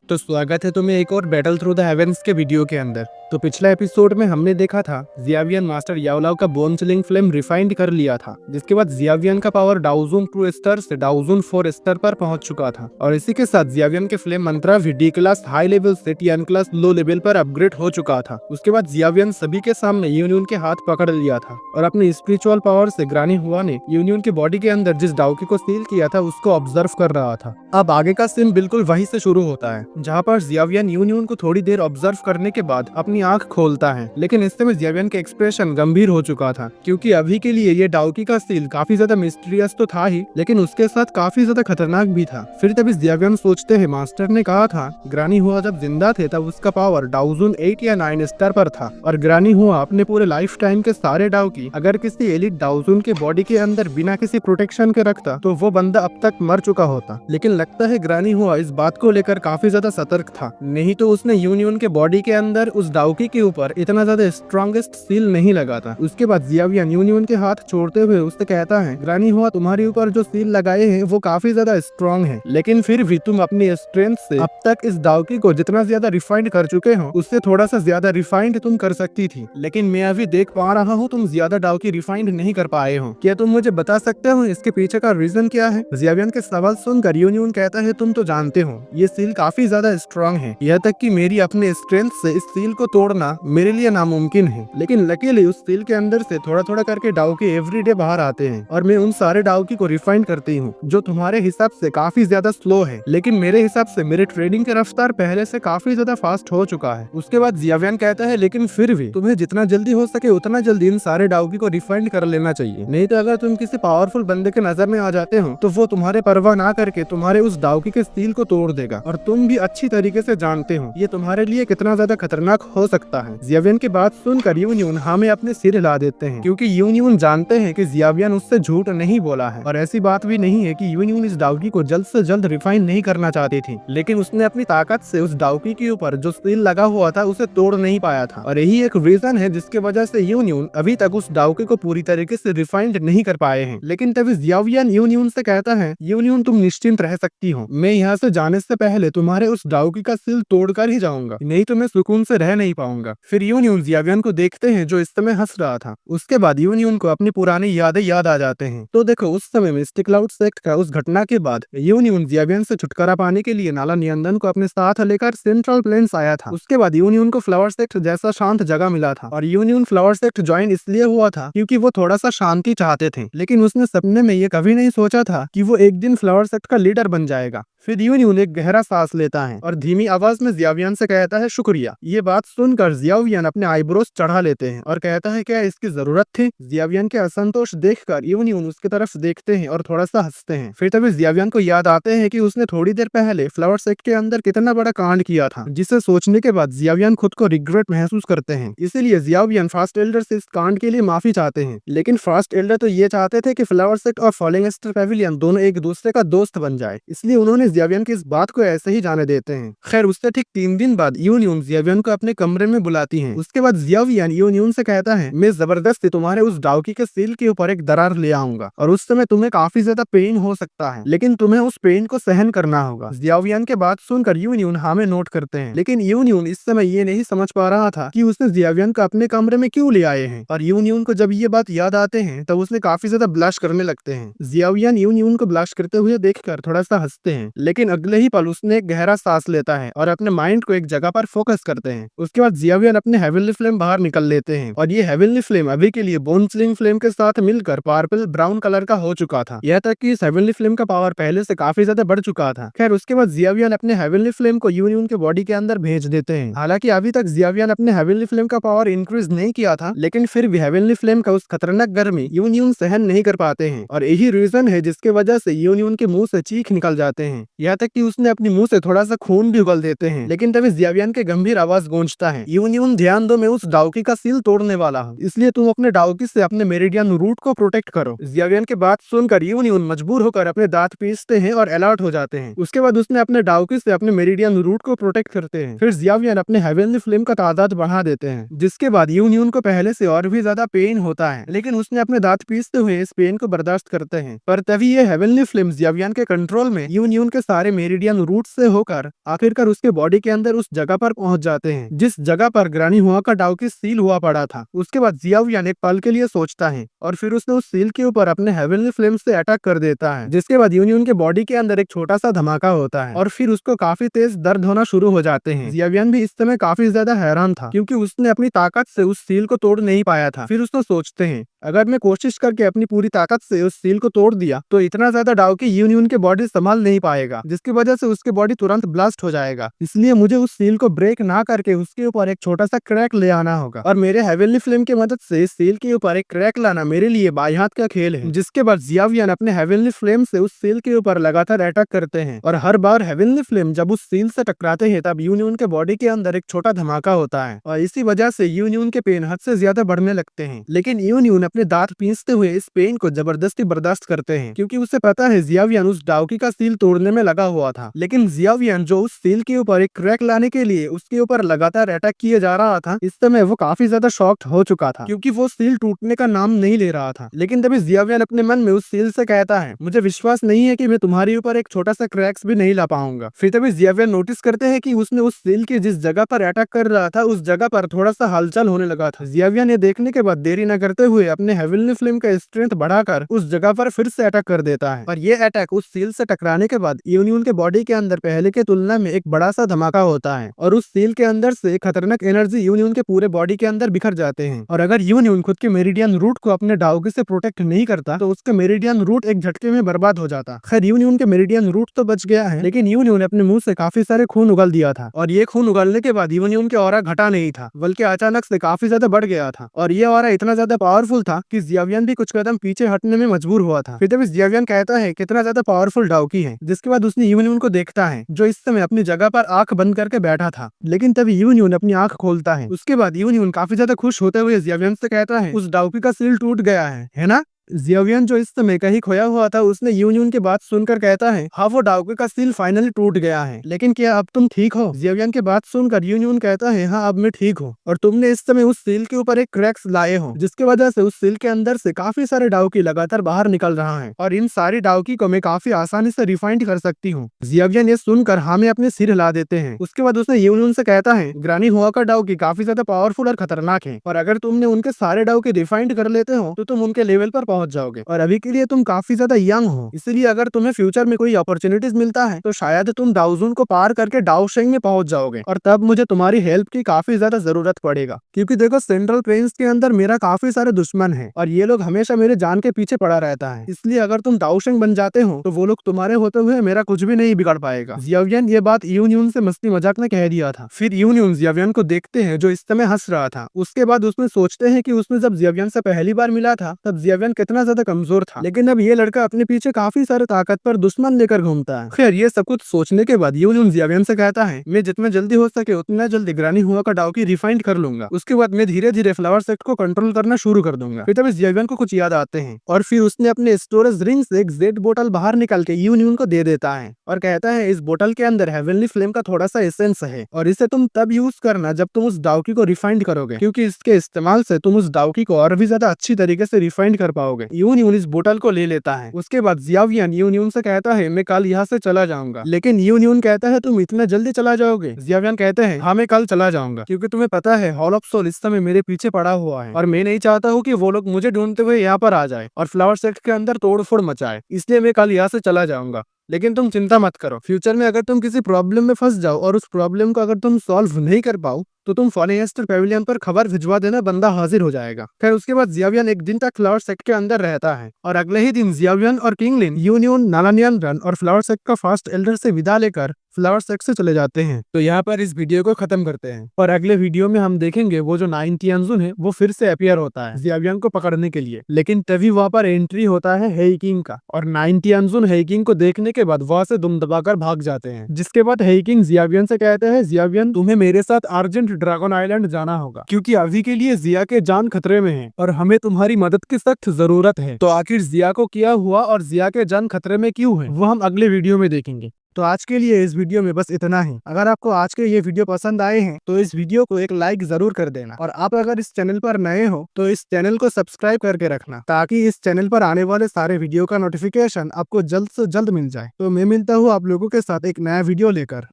तो स्वागत है तुम्हें एक और बैटल थ्रू द हेवेंस के वीडियो के अंदर। तो पिछला एपिसोड में हमने देखा था जियावियन मास्टर याओलाओ का बोन चिलिंग फ्लेम रिफाइंड कर लिया था, जिसके बाद जियावियन का पावर डाउजून 2 स्तर से डाउजून 4 स्तर पर पहुंच चुका था और इसी के साथ जियावियन के फ्लेम मंत्रा भी डी क्लास हाई लेवल से टीएन क्लास लो लेवल पर अपग्रेड हो चुका था। उसके बाद जियावियन सभी के सामने यूनियन के हाथ पकड़ लिया था और अपने स्पिरिचुअल पावर से ग्रानी हुआ ने यूनियन की बॉडी के अंदर जिस डाउकी को सील किया था उसको ऑब्जर्व कर रहा था। अब आगे का सीन बिल्कुल वहीं से शुरू होता है, जहाँ पर जियावियन यूनियन को थोड़ी देर ऑब्जर्व करने के बाद अपनी आंख खोलता है। लेकिन इस समय जियावियन का एक्सप्रेशन गंभीर हो चुका था, क्योंकि अभी के लिए ये डाउकी का सील काफी ज्यादा मिस्टीरियस तो था ही, लेकिन उसके साथ काफी ज्यादा खतरनाक भी था। फिर तभी जियावियन सोचते हैं मास्टर ने कहा था ग्रानी हुआ जब जिंदा थे तब उसका पावर डाउजून 8 या 9 स्टार पर था, और ग्रानी हुआ अपने पूरे लाइफ टाइम के सारे डाउकी अगर किसी एलिट डाउजून के बॉडी के अंदर बिना किसी प्रोटेक्शन के रखता तो वो बंदा अब तक मर चुका होता। लेकिन लगता है ग्रानी हुआ इस बात को लेकर काफी ज्यादा सतर्क था, नहीं तो उसने यूनियन के बॉडी के अंदर उस डाउकी के ऊपर इतना ज्यादा स्ट्रॉन्गेस्ट सील नहीं लगा था। उसके बाद जियावियन यूनियन के हाथ छोड़ते हुए उससे कहता है ग्रानी हुआ तुम्हारे ऊपर जो सील लगाए हैं वो काफी ज्यादा स्ट्रॉन्ग है, लेकिन फिर भी तुम अपनी स्ट्रेंथ से अब तक इस डाउकी को जितना ज्यादा रिफाइंड कर चुके हो उससे थोड़ा सा ज्यादा रिफाइंड तुम कर सकती थी, लेकिन मैं अभी देख पा रहा हूँ तुम ज्यादा डाउकी रिफाइंड नहीं कर पाए हो। क्या तुम मुझे बता सकते हो इसके पीछे का रीजन क्या है? जियावियन के सवाल सुनकर यूनियन कहता है तुम तो जानते हो ये सील काफी ज्यादा स्ट्रॉन्ग है, यह तक कि मेरी अपने स्ट्रेंथ से इस सील को तोड़ना मेरे लिए नामुमकिन है, लेकिन लकीली उस सील के अंदर से थोड़ा थोड़ा करके डाउकी एवरीडे बाहर आते हैं और मैं उन सारे डाउकी को रिफाइन करती हूँ जो तुम्हारे हिसाब से काफी ज्यादा स्लो है, लेकिन मेरे हिसाब से मेरे ट्रेडिंग की रफ्तार पहले से काफी ज्यादा फास्ट हो चुका है। उसके बाद जियावियन कहता है लेकिन फिर भी तुम्हें जितना जल्दी हो सके उतना जल्दी इन सारे डाउकी को रिफाइंड कर लेना चाहिए, नहीं तो अगर तुम किसी पावरफुल बंदे के नजर में आ जाते हो तो वो तुम्हारे परवाह ना करके तुम्हारे उस डाउकी के सील को तोड़ देगा, और तुम भी अच्छी तरीके से जानते हो ये तुम्हारे लिए कितना ज्यादा खतरनाक हो सकता है। जियावियन की बात सुनकर यूनियन हमें अपने सिर हिला देते हैं, क्योंकि यूनियन जानते हैं कि जियावियन उससे झूठ नहीं बोला है, और ऐसी बात भी नहीं है कि यूनियन इस डाउकी को जल्द से जल्द रिफाइन नहीं करना चाहती थी, लेकिन उसने अपनी ताकत से उस डाउकी के ऊपर जो सील लगा हुआ था उसे तोड़ नहीं पाया था, और यही एक रीजन है जिसके वजह से यूनियन अभी तक उस डाउकी को पूरी तरीके से रिफाइंड नहीं कर पाए हैं। लेकिन तभी जियावियन यूनियन से कहता है यूनियन तुम निश्चिंत रह सकती हो, मैं यहाँ से जाने से पहले तुम्हारे उस डाउकी का सील तोड़कर ही जाऊंगा, नहीं तो मैं सुकून से रह नहीं पाऊंगा। फिर यूनियन जियावियन को देखते हैं जो इस समय हंस रहा था। उसके बाद यूनियन को अपनी पुरानी यादें याद आ जाते हैं। तो देखो उस समय मिस्टिक क्लाउड सेक्ट का उस घटना के बाद यूनियन जियावियन से छुटकारा पाने के लिए नाला नियंदन को अपने साथ लेकर सेंट्रल प्लेन्स आया था। उसके बाद यूनियन को फ्लावर सेक्ट जैसा शांत जगह मिला था, और यूनियन फ्लावर सेक्ट ज्वाइन इसलिए हुआ था क्योंकि वो थोड़ा सा शांति चाहते थे, लेकिन उसने सपने में ये कभी नहीं सोचा था कि वो एक दिन फ्लावर सेक्ट का लीडर बन जाएगा। फिर यूनियन एक गहरा सांस लेता है और धीमी आवाज में जियावियन से कहता है शुक्रिया। ये बात सुनकर जियावियन अपने आईब्रोज चढ़ा लेते हैं और कहता है क्या इसकी जरूरत थी? जियावियन के असंतोष देखकर यूनियन उसकी तरफ देखते हैं और थोड़ा सा हंसते हैं। फिर तभी जियावियन को याद आते हैं कि उसने थोड़ी देर पहले फ्लावर सेक्ट के अंदर कितना बड़ा कांड किया था, जिसे सोचने के बाद जियावियन खुद को रिग्रेट महसूस करते हैं। इसीलिए जियावियन फास्ट एल्डर से इस कांड के लिए माफी चाहते हैं, लेकिन फास्ट एल्डर तो ये चाहते थे कि फ्लावर सेक्ट और फॉलिंग स्टार पेविलियन दोनों एक दूसरे का दोस्त बन जाए, इसलिए उन्होंने जियावियन की इस बात को ऐसे ही जाने देते हैं। खैर उससे ठीक 3 दिन बाद यूनियन जियावियन को अपने कमरे में बुलाती है। उसके बाद जियावियन यूनियन से कहता है मैं जबरदस्ती तुम्हारे उस डाउकी के सील के ऊपर एक दरार ले आऊंगा, और उस समय तुम्हें काफी ज्यादा पेन हो सकता है, लेकिन तुम्हें उस पेन को सहन करना होगा। जियावियन के बात सुनकर यूनियन हमें नोट करते हैं, लेकिन यूनियन इस समय ये नहीं समझ पा रहा था कि उसने जियावियन को अपने कमरे में क्यों ले आए हैं, और यूनियन को जब ये बात याद आते हैं तब उसने काफी ज्यादा ब्लश करने लगते हैं। जियावियन यूनियन को ब्लश करते हुए देखकर थोड़ा सा हंसते हैं, लेकिन अगले ही पल उसने एक गहरा सांस लेता है और अपने माइंड को एक जगह पर फोकस करते हैं। उसके बाद जियावियन अपने हेवनली फ्लेम बाहर निकल लेते हैं, और ये हेवनली फ्लेम अभी के लिए बोन चिलिंग फ्लेम के साथ मिलकर पर्पल ब्राउन कलर का हो चुका था, यह तक कि इस हेवनली फ्लेम का पावर पहले से काफी ज्यादा बढ़ चुका था। खैर उसके बाद जियावियन अपने हेवनली फ्लेम को यूनियन के बॉडी के अंदर भेज देते हैं। हालांकि अभी तक जियावियन अपने हेवनली फ्लेम का पावर इंक्रीज नहीं किया था, लेकिन फिर भी हेवनली फ्लेम का उस खतरनाक गर्मी यूनियन सहन नहीं कर पाते हैं, और यही रीजन है जिसके वजह से यूनियन के मुंह से चीख निकल जाते हैं, यहाँ तक कि उसने अपनी मुंह से थोड़ा सा खून भी उगल देते हैं। लेकिन तभी जियावियन के गंभीर आवाज गूंजता है यूनियन ध्यान दो मैं उस डाउकी का सील तोड़ने वाला हूँ, इसलिए तुम अपने डाउकी से अपने मेरिडियन रूट को प्रोटेक्ट करो। जियावियन की बात सुनकर यूनियन मजबूर होकर अपने दांत पीसते हैं और अलर्ट हो जाते हैं। उसके बाद उसने अपने डाउकी से अपने मेरिडियन रूट को प्रोटेक्ट करते हैं। फिर जियावियन अपने हेवनली फ्लेम का तादाद बढ़ा देते हैं, जिसके बाद यूनियन को पहले से और भी ज्यादा पेन होता है, लेकिन उसने अपने दांत पीसते हुए इस पेन को बर्दाश्त करते हैं। पर तभी ये हेवनली फ्लेम जियावियन के कंट्रोल में यूनियन के सारे मेरिडियन रूट से होकर आखिरकार उसके बॉडी के अंदर उस जगह पर पहुंच जाते हैं जिस जगह पर ग्रानी हुआ का डाउकी सील हुआ पड़ा था। उसके बाद जियावियन एक पल के लिए सोचता है और फिर उसने उस सील के ऊपर अपने हेवनली फ्लेम से अटैक कर देता है, जिसके बाद यूनियन के बॉडी के अंदर एक छोटा सा धमाका होता है और फिर उसको काफी तेज दर्द होना शुरू हो जाते हैं। जियावियन भी इस समय काफी ज्यादा हैरान था क्योंकि उसने अपनी ताकत से उस सील को तोड़ नहीं पाया था। फिर उसने सोचते हैं अगर मैं कोशिश करके अपनी पूरी ताकत से उस सील को तोड़ दिया तो इतना ज्यादा डाउकी यूनियन के बॉडी संभाल नहीं पाएगा, जिसकी वजह से उसके बॉडी तुरंत ब्लास्ट हो जाएगा। इसलिए मुझे उस सील को ब्रेक ना करके उसके ऊपर एक छोटा सा क्रैक ले आना होगा और मेरे हेवनली फ्लेम की मदद से इस सील के ऊपर एक क्रैक लाना मेरे लिए बाई हाथ का खेल है। जिसके बाद जियावियन अपने हेवनली फ्लेम से उस सील के ऊपर लगातार अटैक करते हैं और हर बार हेवनली फ्लेम जब उस सील से टकराते हैं तब यूनियन के बॉडी के अंदर एक छोटा धमाका होता है और इसी वजह से यूनियन के पेन हद से ज्यादा बढ़ने लगते हैं। लेकिन यूनियन अपने दांत पीसते हुए इस पेन को जबरदस्ती बर्दाश्त करते हैं क्योंकि उसे पता है जियावियन उस डाउकी का सील तोड़ने में लगा हुआ था। लेकिन जियावियन जो उस सील के ऊपर एक क्रैक लाने के लिए उसके ऊपर लगातार अटैक किए जा रहा था, इस समय वो काफी ज्यादा शॉक्ड हो चुका था क्योंकि वो सील टूटने का नाम नहीं ले रहा था। लेकिन तभी जियावियन अपने मन में उस सील से कहता है मुझे विश्वास नहीं है कि मैं तुम्हारे ऊपर एक छोटा सा क्रैक्स भी नहीं ला पाऊंगा। फिर तभी जियावियन नोटिस करते हैं कि उसने उस सील की जिस जगह पर अटैक कर रहा था उस जगह पर थोड़ा सा हलचल होने लगा था। जियावियन ये देखने के बाद देरी न करते हुए अपने हेवनली फ्लेम का स्ट्रेंथ बढ़ाकर उस जगह पर फिर से अटैक कर देता है और ये अटैक उस सील से टकराने के बाद यूनियन के बॉडी के अंदर पहले के तुलना में एक बड़ा सा धमाका होता है और उस सील के अंदर से खतरनाक एनर्जी यूनियन के पूरे बॉडी के अंदर बिखर जाते हैं। और अगर यूनियन खुद के मेरिडियन रूट को अपने डाउकी से प्रोटेक्ट नहीं करता तो उसका मेरिडियन रूट एक झटके में बर्बाद हो जाता। खैर यूनियन के मेरिडियन रूट तो बच गया है, लेकिन यूनियन अपने मुंह से काफी सारे खून उगल दिया था और ये खून उगलने के बाद यूनियन के ऑरा घटा नहीं था बल्कि अचानक से काफी ज्यादा बढ़ गया था और ये ऑरा इतना ज्यादा पावरफुल था कि जियावियन भी कुछ कदम पीछे हटने में मजबूर हुआ था। फिर तभी जियावियन कहता है कितना ज्यादा पावरफुल डाउकी है, जिसके बाद उसने यूनियन को देखता है जो इस समय अपनी जगह पर आंख बंद करके बैठा था। लेकिन तभी यूनियन अपनी आंख खोलता है। उसके बाद यूनियन काफी ज्यादा खुश होते हुए जियावियन से कहता है उस डाउकी का सील टूट गया है ना। जियावियन जो इस समय कहीं खोया हुआ था उसने यूनियन की बात सुनकर कहता है हाँ वो डाउकी का सील फाइनली टूट गया है, लेकिन क्या अब तुम ठीक हो। जियावियन की बात सुनकर यूनियन कहता है हाँ अब मैं ठीक हूँ और तुमने इस समय उस सील के ऊपर एक क्रैक्स लाए हो जिसकी वजह से उस सील के अंदर से काफी सारे डाउकी लगातार बाहर निकल रहा है और इन सारी डाउकी को मैं काफी आसानी से रिफाइंड कर सकती हूँ। जियावियन ये सुनकर हाँ में अपने सिर हिला देते हैं। उसके बाद उसने यूनियन से कहता है ग्रानी हुआ का डाउकी काफी ज्यादा पावरफुल और खतरनाक है और अगर तुमने उनके सारे डाउकी रिफाइंड कर लेते हो तो तुम उनके लेवल पर पहुंच जाओगे और अभी के लिए तुम काफी ज्यादा यंग हो, इसलिए अगर तुम्हें फ्यूचर में कोई अपॉर्चुनिटीज मिलता है तो शायद तुम डाउजून को पार करके डाओशेंग में पहुंच जाओगे और तब मुझे तुम्हारी हेल्प की काफी ज्यादा जरूरत पड़ेगा क्योंकि देखो सेंट्रल प्लेन्स के अंदर मेरा काफी सारे दुश्मन है और ये लोग हमेशा मेरे जान के पीछे पड़ा रहता है, इसलिए अगर तुम डाओशेंग बन जाते हो तो वो लोग तुम्हारे होते हुए मेरा कुछ भी नहीं बिगाड़ पाएगा। जियावियन ये बात यूनियन से मस्ती मजाक में कह दिया था। फिर यूनियन जियावियन को देखते हैं जो इस समय हंस रहा था। उसके बाद उसमें सोचते हैं कि उसने जब जियावियन से पहली बार मिला था तब जियावियन कितना ज्यादा कमजोर था, लेकिन अब ये लड़का अपने पीछे काफी सारे ताकत पर दुश्मन लेकर घूमता है। खैर ये सब कुछ सोचने के बाद यूनियन जियावियन से कहता है मैं जितना जल्दी हो सके उतना जल्दी ग्रानी हुआ का डाउकी रिफाइंड कर लूंगा, उसके बाद मैं धीरे धीरे फ्लावर सेक्ट को कंट्रोल करना शुरू कर दूंगा। फिर तभी जियावियन को कुछ याद आते हैं और फिर उसने अपने स्टोरेज रिंग से एक जेड बोतल बाहर निकाल के यूनियन को दे देता है और कहता है इस बोतल के अंदर हेवनली फ्लेम का थोड़ा सा एसेंस है और इसे तुम तब यूज करना जब तुम उस डाउकी को रिफाइंड करोगे, क्योंकि इसके इस्तेमाल से तुम उस डाउकी को और भी ज्यादा अच्छी तरीके से रिफाइंड कर पाओगे। यूनियन इस बोतल को ले लेता है। उसके बाद जियावियन यूनियन से कहता है मैं कल यहाँ से चला जाऊंगा, लेकिन यूनियन कहता है तुम इतना जल्दी चला जाओगे। जियावियन कहते हैं हाँ मैं कल चला जाऊंगा क्योंकि तुम्हें पता है हॉल ऑफ सोल इस समय मेरे पीछे पड़ा हुआ है और मैं नहीं चाहता हूँ कि वो लोग मुझे ढूंढते हुए यहाँ पर आ जाए और फ्लावर सेक्ट के अंदर तोड़फोड़ मचाए, इसलिए मैं कल यहाँ से चला जाऊंगा। लेकिन तुम चिंता मत करो, फ्यूचर में अगर तुम किसी प्रॉब्लम में फंस जाओ और उस प्रॉब्लम को अगर तुम सॉल्व नहीं कर पाओ तो तुम फॉरेस्टर पेविलियन पर खबर भिजवा देना, बंदा हाजिर हो जाएगा। खैर उसके बाद जियावियन एक दिन तक फ्लावर सेक्ट के अंदर रहता है और अगले ही दिन जियावियन और किंगलिन यूनियन नालानियन रन और फ्लावर सेक्ट का फास्ट एल्डर से विदा लेकर फ्लावर सेक्ट से चले जाते हैं। तो यहाँ पर इस वीडियो को खत्म करते हैं और अगले वीडियो में हम देखेंगे वो जो 9 तियानजुन है वो फिर से अपीयर होता है जियावियन को पकड़ने के लिए, लेकिन तभी वहाँ पर एंट्री होता है हेइकिंग का और 9 तियानजुन हेइकिंग को देखने के बाद वहाँ से दुम दबाकर भाग जाते हैं। जिसके बाद हेइकिंग जियावियन से कहते हैं जियावियन तुम्हें मेरे साथ अर्जेंट ड्रैगन आइलैंड जाना होगा क्योंकि अभी के लिए जिया के जान खतरे में है और हमें तुम्हारी मदद की सख्त जरूरत है। तो आखिर जिया को क्या हुआ और जिया के जान खतरे में क्यों है वो हम अगले वीडियो में देखेंगे। तो आज के लिए इस वीडियो में बस इतना ही। अगर आपको आज के ये वीडियो पसंद आए हैं तो इस वीडियो को एक लाइक जरूर कर देना, और आप अगर इस चैनल पर नए हो तो इस चैनल को सब्सक्राइब करके रखना, ताकि इस चैनल पर आने वाले सारे वीडियो का नोटिफिकेशन आपको जल्द से जल्द मिल जाए। तो मैं मिलता हूँ आप लोगों के साथ एक नया वीडियो लेकर।